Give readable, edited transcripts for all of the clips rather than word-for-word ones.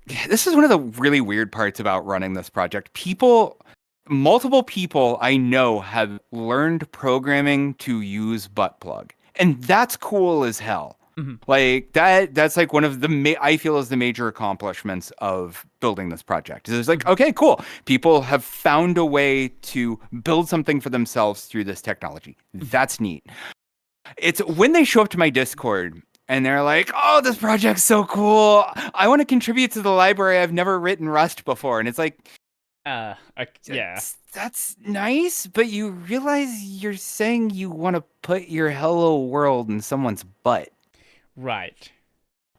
this is one of the really weird parts about running this project. Multiple people I know have learned programming to use Buttplug, and that's cool as hell. Mhm. Like that's like one of I feel is the major accomplishments of building this project. Is it's like, Mhm. okay, cool. People have found a way to build something for themselves through this technology. Mhm. That's neat. It's when they show up to my Discord and they're like, "Oh, this project's so cool. I want to contribute to the library. I've never written Rust before." And it's like, Yeah. that's nice, but you realize you're saying you want to put your hello world in someone's butt. Right.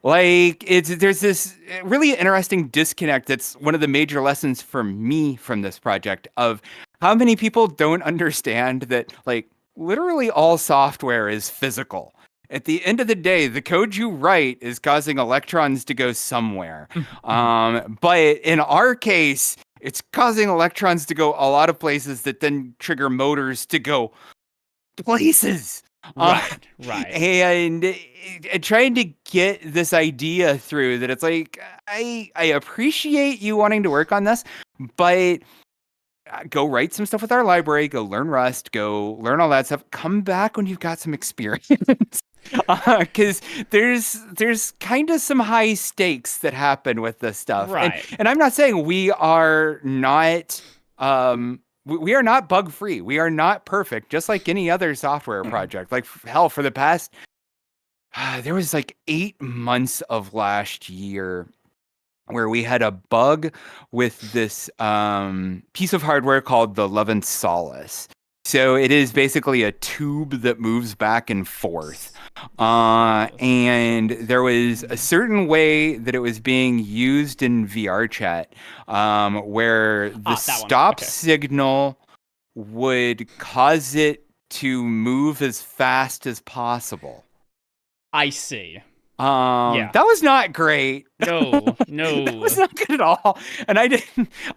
Like there's this really interesting disconnect that's one of the major lessons for me from this project of how many people don't understand that like literally all software is physical. At the end of the day, the code you write is causing electrons to go somewhere. Mhm. But in our case, it's causing electrons to go a lot of places that then trigger motors to go places. Uh, Right. Right. and trying to get this idea through that it's like I appreciate you wanting to work on this, but go write some stuff with our library, go learn Rust, go learn all that stuff. Come back when you've got some experience. Because there's kind of some high stakes that happen with this stuff, Right. and I'm not saying we are not we are not bug free. We are not perfect, just like any other software project. Like hell, for the past there was like 8 months of last year where we had a bug with this piece of hardware called the 11th Solace. So it is basically a tube that moves back and forth. And there was a certain way that it was being used in VR chat where the That one. stop Okay. signal would cause it to move as fast as possible. I see. Yeah. That was not great. No. That No. was not good at all. And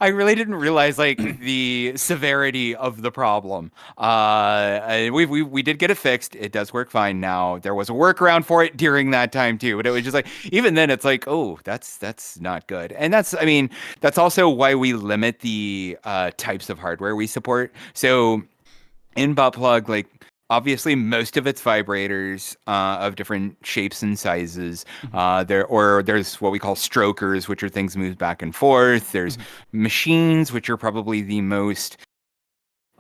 I really didn't realize like the severity of the problem. We did get it fixed. It does work fine now. There was a workaround for it during that time too, but it was just like, even then it's like, oh, that's not good. And I mean, that's also why we limit the types of hardware we support. So in Buttplug, like obviously most of it's vibrators of different shapes and sizes. Mhm. There's what we call strokers, which are things moved back and forth. There's Mhm. machines, which are probably the most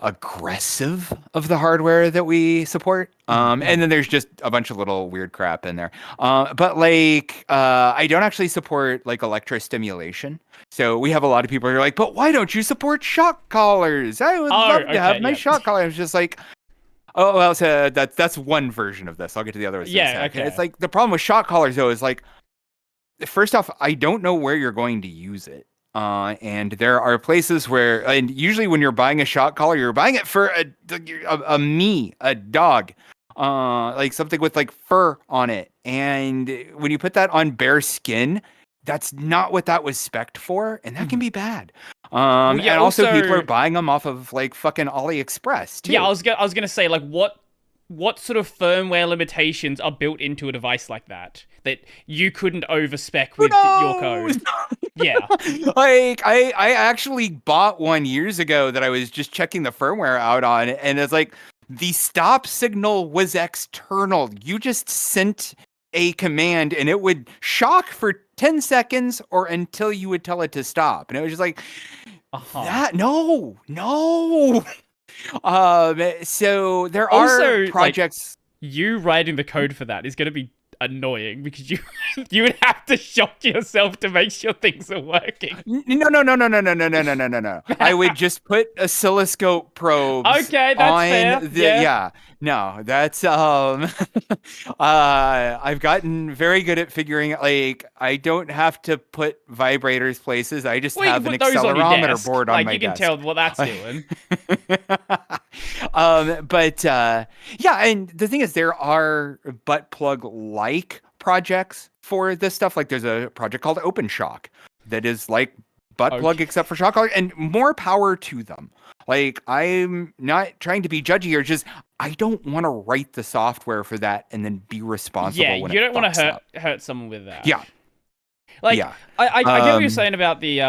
aggressive of the hardware that we support. Mhm. And then there's just a bunch of little weird crap in there. But like, I don't actually support like electrostimulation. So we have a lot of people who are like, but why don't you support shock collars? I would Oh, love to have okay. my Yeah. shock collar. It's just like, oh well, so that's one version of this. I'll get to the other ones in a Yeah. sec. Okay. It's like the problem with shock collars though is like, first off, I don't know where you're going to use it. And there are places where, and usually when you're buying a shock collar, you're buying it for a dog, like something with like fur on it. And when you put that on bare skin, that's not what that was spec'd for, and that can Mhm. be bad. Well, yeah. And also people are Also, buying them off of like fucking AliExpress yeah. too. I was gonna say, like, what sort of firmware limitations are built into a device like that you couldn't overspec Who with your knows? code? Yeah. Like I actually bought one years ago that I was just checking the firmware out on, and it's like the stop signal was external. You just sent a command and it would shock for 10 seconds or until you would tell it to stop. And it was just like Uh-huh. that no. So there are Also, like, projects. you writing the code for that is gonna be annoying because you you would have to shock yourself to make sure things are working. No. I would just put oscilloscope probes Okay, that's on fair. the Yeah. yeah. No, that's I've gotten very good at figuring out like I don't have to put vibrators places. I just Well, you can have an put those on your accelerometer desk. board on Like, my you can desk. tell what that's doing. But yeah, and the thing is, there are butt plug like projects for this stuff. Like, there's a project called OpenShock that is like butt plug Okay. except for shock collar, and more power to them. Like, I'm not trying to be judgy here, just I don't want to write the software for that and then be Yeah, responsible when you it don't want fucks to up. hurt someone with that. Yeah. Like, Yeah. I get what you're saying about the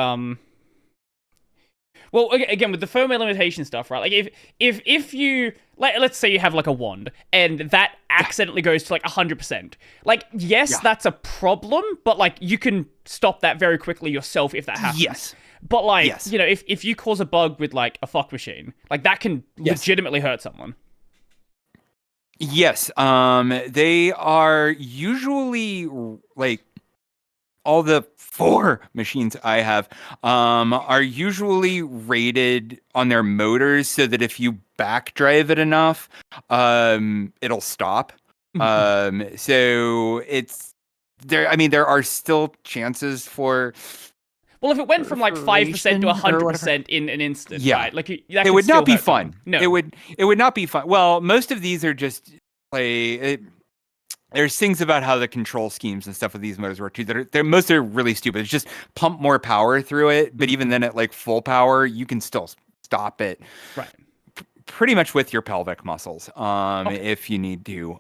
Well, again, with the firmware limitation stuff, right? Like, if you let's say you have like a wand and that accidentally goes to like 100%, like, yes, Yeah. that's a problem, but like you can stop that very quickly yourself if that happens. Yes. But like, Yes. you know, if you cause a bug with like a fuck machine, like that can legitimately hurt someone. Yes. They are usually like all the 4 machines I have are usually rated on their motors so that if you backdrive it enough, it'll stop. So it's there. I mean, there are still chances for. Well, if it went from like 5% to perforation or whatever. 100% in an instant, Yeah. right? Like that It could would still not be hurt someone. fun. No. It would not be fun. Well, most of these are just there's things about how the control schemes and stuff of these motors work too that most are really stupid. It's just pump more power through it, but even then at like full power, you can still stop it. Right. Pretty much with your pelvic muscles, if you need to.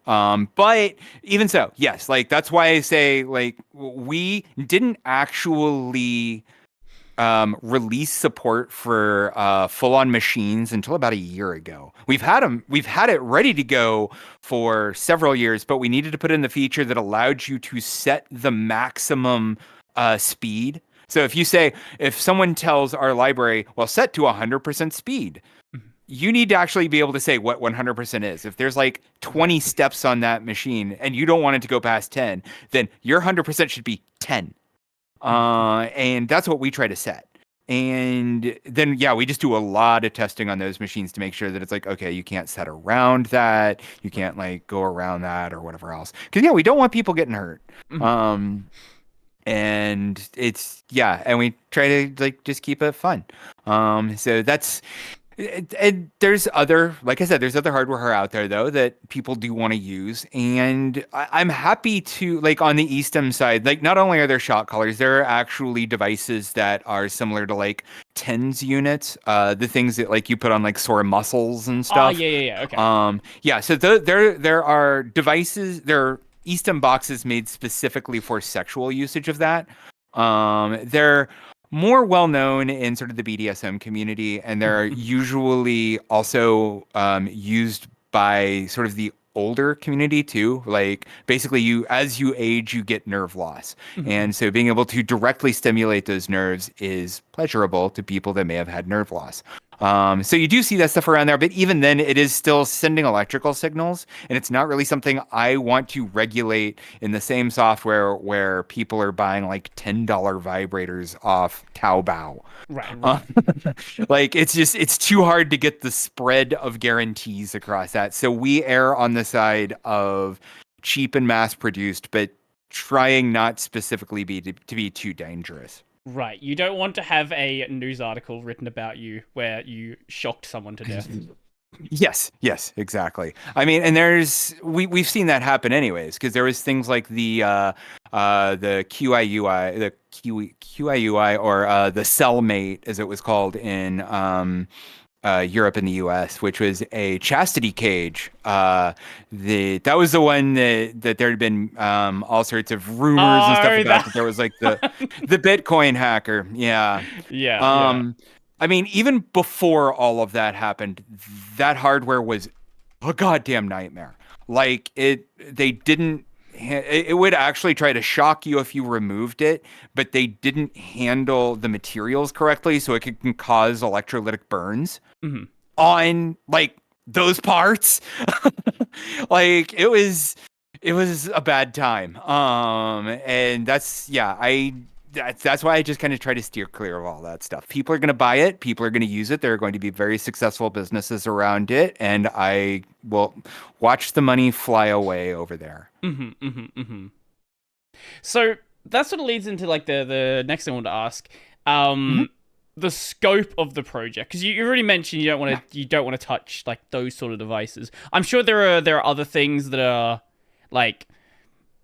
But even so, yes, like that's why I say like we didn't actually release support for full-on machines until about a year ago. We've had it ready to go for several years, but we needed to put in the feature that allowed you to set the maximum speed. So if someone tells our library, well, set to 100% speed, you need to actually be able to say what 100% is. If there's like 20 steps on that machine and you don't want it to go past 10, then your 100% should be 10. And that's what we try to set. And then, we just do a lot of testing on those machines to make sure that it's like, okay, you can't set around that. You can't like go around that or whatever else. Because, we don't want people getting hurt. And it's, and we try to like just keep it fun. So that's, and there's other, like I said, there's other hardware out there though that people do want to use, and I'm happy to like on the Eastem side. Like not only are there shot callers, there are actually devices that are similar to like TENS units, the things that like you put on like sore muscles and stuff. Okay. So there are devices, there are Eastem boxes made specifically for sexual usage of that. They're more well known in sort of the BDSM community, and they're usually also used by sort of the older community too. Like basically, as you age, you get nerve loss, and so being able to directly stimulate those nerves is pleasurable to people that may have had nerve loss. So you do see that stuff around there, but even then it is still sending electrical signals, and it's not really something I want to regulate in the same software where people are buying like $10 vibrators off Taobao. Right. Like it's too hard to get the spread of guarantees across that. So we err on the side of cheap and mass produced, but trying not specifically to be too dangerous. Right. You don't want to have a news article written about you where you shocked someone to death. Yes, exactly. I mean, and we've seen that happen anyways, because there was things like the QIUI, or the Cellmate, as it was called in Europe and the US, which was a chastity cage. That was the one that there had been all sorts of rumors and stuff about that there was like the Bitcoin hacker. Yeah. I mean, even before all of that happened, that hardware was a goddamn nightmare. Like it would actually try to shock you if you removed it, but they didn't handle the materials correctly, so it can cause electrolytic burns on like those parts. Like it was a bad time. And that's why I just kind of try to steer clear of all that stuff. People are going to buy it. People are going to use it. There are going to be very successful businesses around it, and I will watch the money fly away over there. So that sort of leads into like the next thing I want to ask. The scope of the project, because you already mentioned you don't want to touch like those sort of devices. I'm sure there are other things that are like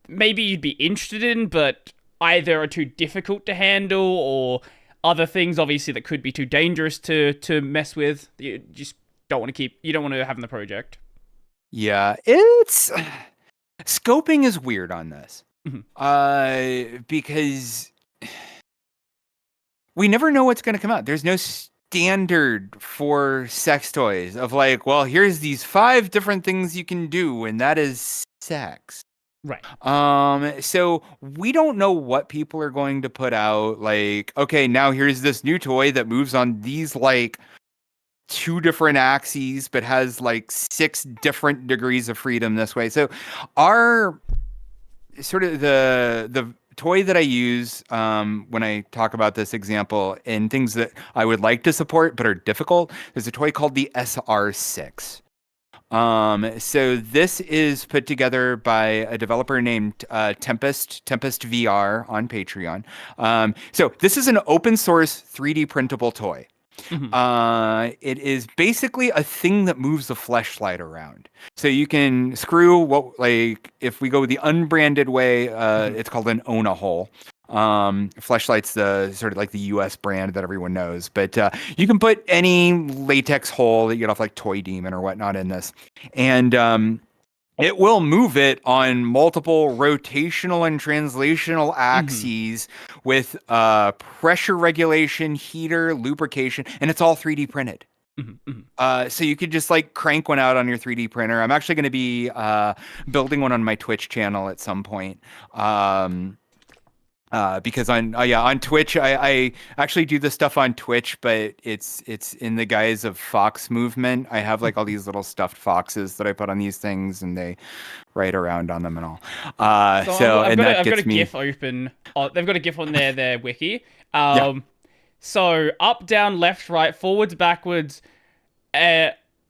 maybe you'd be interested in, but either are too difficult to handle, or other things obviously that could be too dangerous to mess with. You just don't want to have in the project. Yeah, it's scoping is weird on this. Because we never know what's going to come out. There's no standard for sex toys of like, well, here's these 5 different things you can do, and that is sex. Right. So we don't know what people are going to put out. Like, okay, now here's this new toy that moves on these like 2 different axes, but has like 6 different degrees of freedom this way. So our sort of the toy that I use when I talk about this example and things that I would like to support but are difficult, there's a toy called the SR6. So this is put together by a developer named Tempest VR on Patreon. So this is an open source 3D printable toy. It is basically a thing that moves the fleshlight around. So you can screw like if we go the unbranded way, it's called an Ona hole. Fleshlight's the sort of like the US brand that everyone knows, but you can put any latex hole that you get off like Toy Demon or whatnot in this, and it will move it on multiple rotational and translational axes with pressure regulation, heater, lubrication, and it's all 3D printed. So you could just like crank one out on your 3D printer. I'm actually going to be building one on my Twitch channel at some point. Because on Twitch, I actually do this stuff on Twitch, but it's in the guise of fox movement. I have like all these little stuffed foxes that I put on these things, and they ride around on them and all. I've got a GIF open. Oh, they've got a GIF on their wiki. Yeah. So up, down, left, right, forwards, backwards,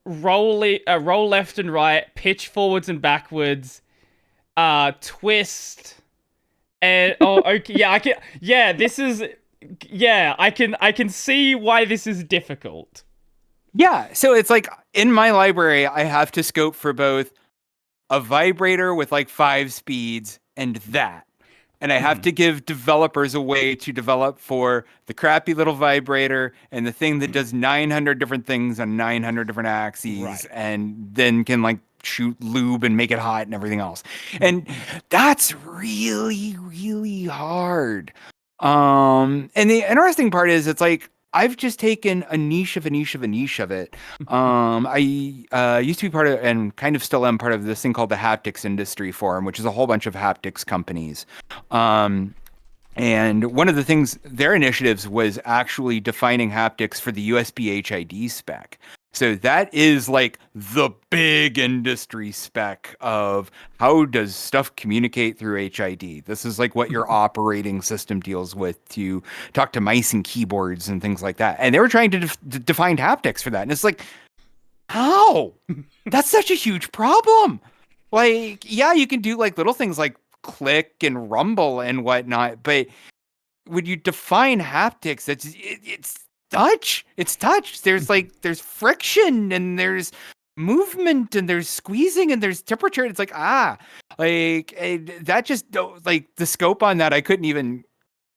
roll left and right, pitch forwards and backwards, twist. And okay, yeah, I can. Yeah, this is. Yeah, I can see why this is difficult. Yeah, so it's like in my library, I have to scope for both a vibrator with like 5 speeds and that. And I have to give developers a way to develop for the crappy little vibrator and the thing that does 900 different things on 900 different axes, Right. and then can like shoot lube and make it hot and everything else. And that's really, really hard. And the interesting part is it's like I've just taken a niche of a niche of a niche of it. I used to be part of, and kind of still am part of, this thing called the Haptics Industry Forum, which is a whole bunch of haptics companies. And one of the things, their initiatives was actually defining haptics for the USB HID spec. So that is like the big industry spec of how does stuff communicate through HID. This is like what your operating system deals with to talk to mice and keyboards and things like that. And they were trying to define haptics for that. And it's like, how? That's such a huge problem. Like, yeah, you can do like little things like click and rumble and whatnot, but when you define haptics, it's touch. It's touch. There's friction and there's movement and there's squeezing and there's temperature. It's like, that just, like, the scope on that I couldn't even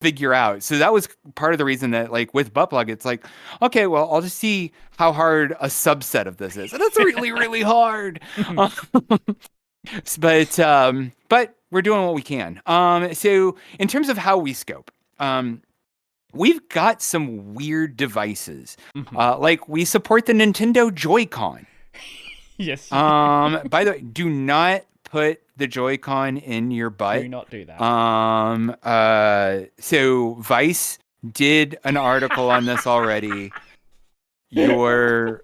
figure out. So that was part of the reason that, like, with Buttplug, it's like, okay, well, I'll just see how hard a subset of this is. And it's really, really hard. But we're doing what we can. So in terms of how we scope, we've got some weird devices. Like we support the Nintendo Joy-Con. Yes. By the way, do not put the Joy-Con in your butt. Do not do that. So Vice did an article on this already. Your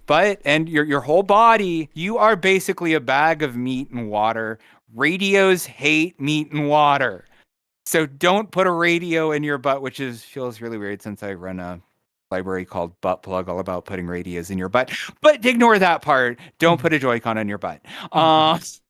butt and your whole body, you are basically a bag of meat and water. Radios hate meat and water. So don't put a radio in your butt, which feels really weird since I run a library called Buttplug, all about putting radios in your butt. But ignore that part. Don't put a Joy-Con in your butt. But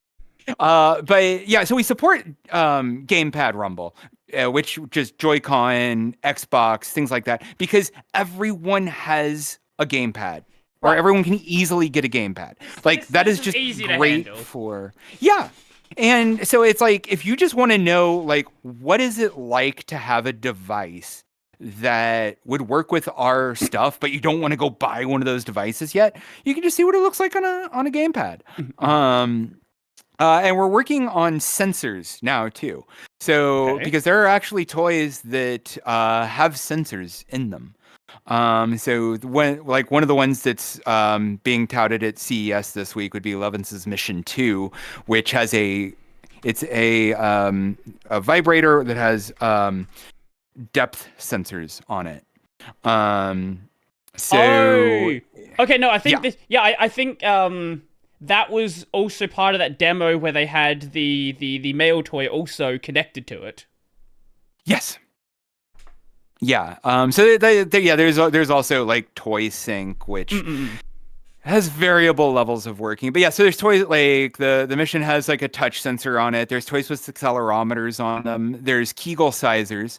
yeah, so we support Gamepad Rumble, which just Joy-Con, Xbox, things like that, because everyone has a gamepad. Or everyone can easily get a gamepad. Like, that is just great for... Yeah. And so it's like, if you just want to know, like, what is it like to have a device that would work with our stuff, but you don't want to go buy one of those devices yet, you can just see what it looks like on a gamepad. And we're working on sensors now too. So Okay. because there are actually toys that have sensors in them. So one of the ones that's being touted at CES this week would be Levin's Mission 2, which has a vibrator that has depth sensors on it. Um, so Oh, okay. No, I think yeah, this. Yeah, I think that was also part of that demo where they had the male toy also connected to it. yes, yeah. So yeah, there's also like Toy Sync, which Mm-mm. has variable levels of working. But yeah, so there's toys like the mission has like a touch sensor on it. There's toys with accelerometers on them. There's Kegel sizers,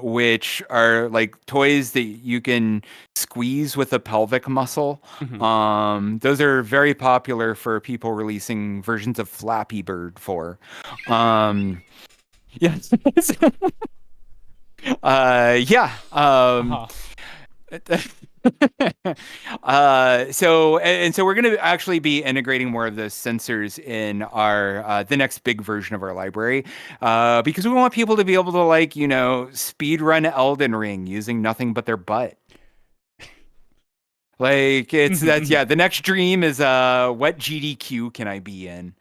which are like toys that you can squeeze with a pelvic muscle. Mm-hmm. Those are very popular for people releasing versions of Flappy Bird for. Yes. Yeah. Uh-huh. So we're going to actually be integrating more of those sensors in our the next big version of our library, because we want people to be able to like speed run Elden Ring using nothing but their butt. Like Mm-hmm, that's mm-hmm. yeah. The next dream is what GDQ can I be in?